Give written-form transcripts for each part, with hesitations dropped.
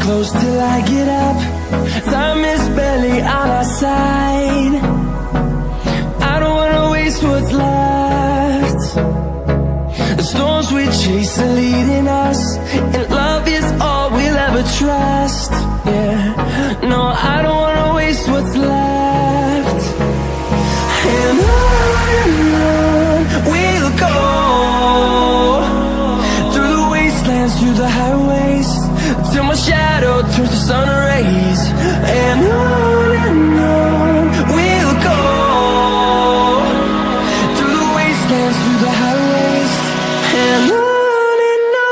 close till I get up. Time is barely on our side. I don't wanna waste what's left. The storms we chase are leading us, and love is all we'll ever trust. Yeah, no, I don't wanna waste what's left. And on we'll go, through the wastelands, through the highways, till my shadow turns to sun rays. And on we'll go, through the wastelands, through the highways, and on we'll go.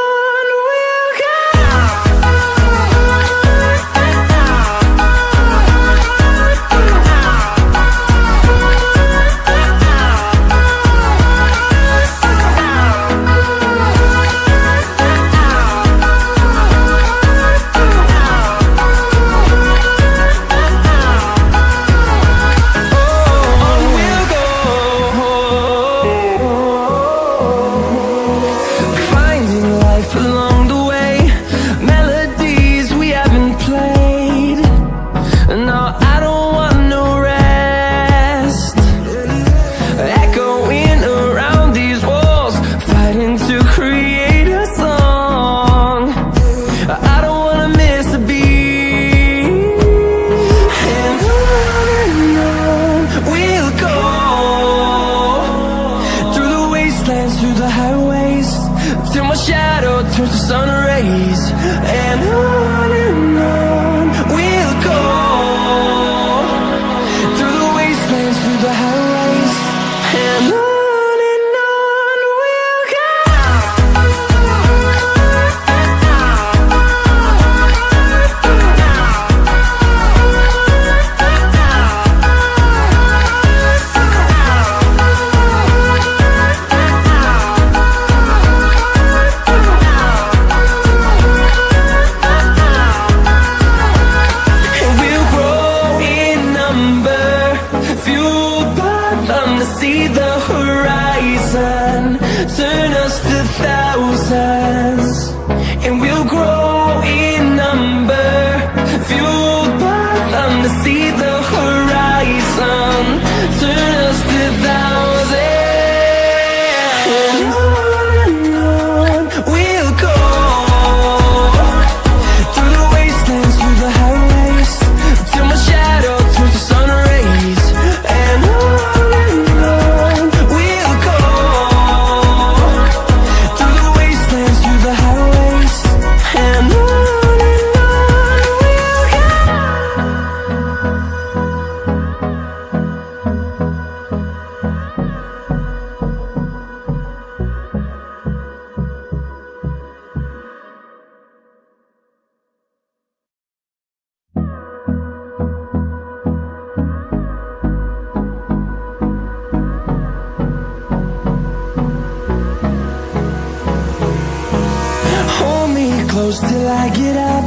Till I get up,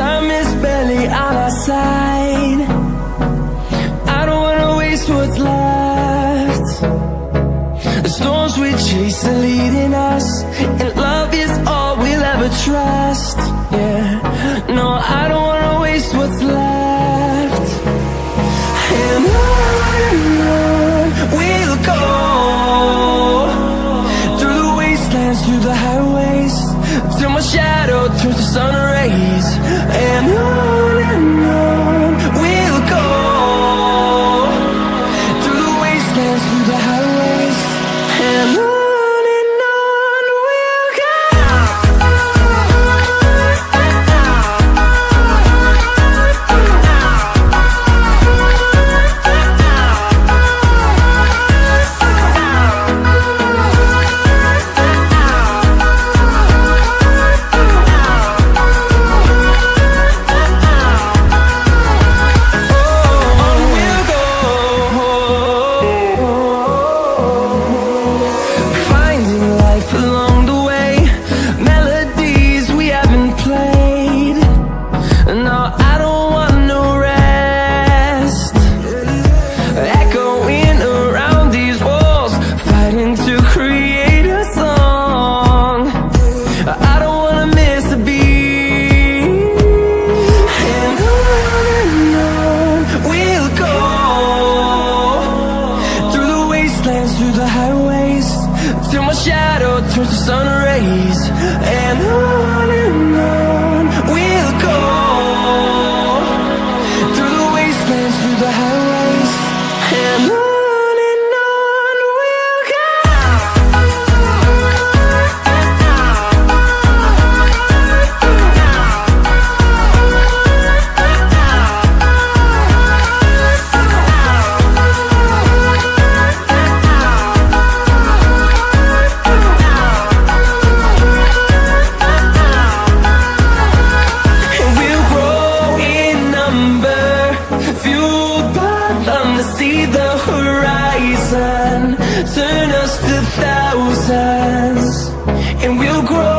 time is barely on our side. I don't wanna waste what's left. The storms we chase are leading us, and love is all we'll ever trust. Yeah, no, I don't wanna waste what's left. And on we'll go, through the wastelands, through the highways, till my shadow turns to sun rays. And on we'll go, through the wastelands, through the highways, and on we'll go. till my shadow turns to sun rays. And on we'll go, through the wastelands, through the highways. And on we'll go. See the horizon, turn us to thousands, and we'll grow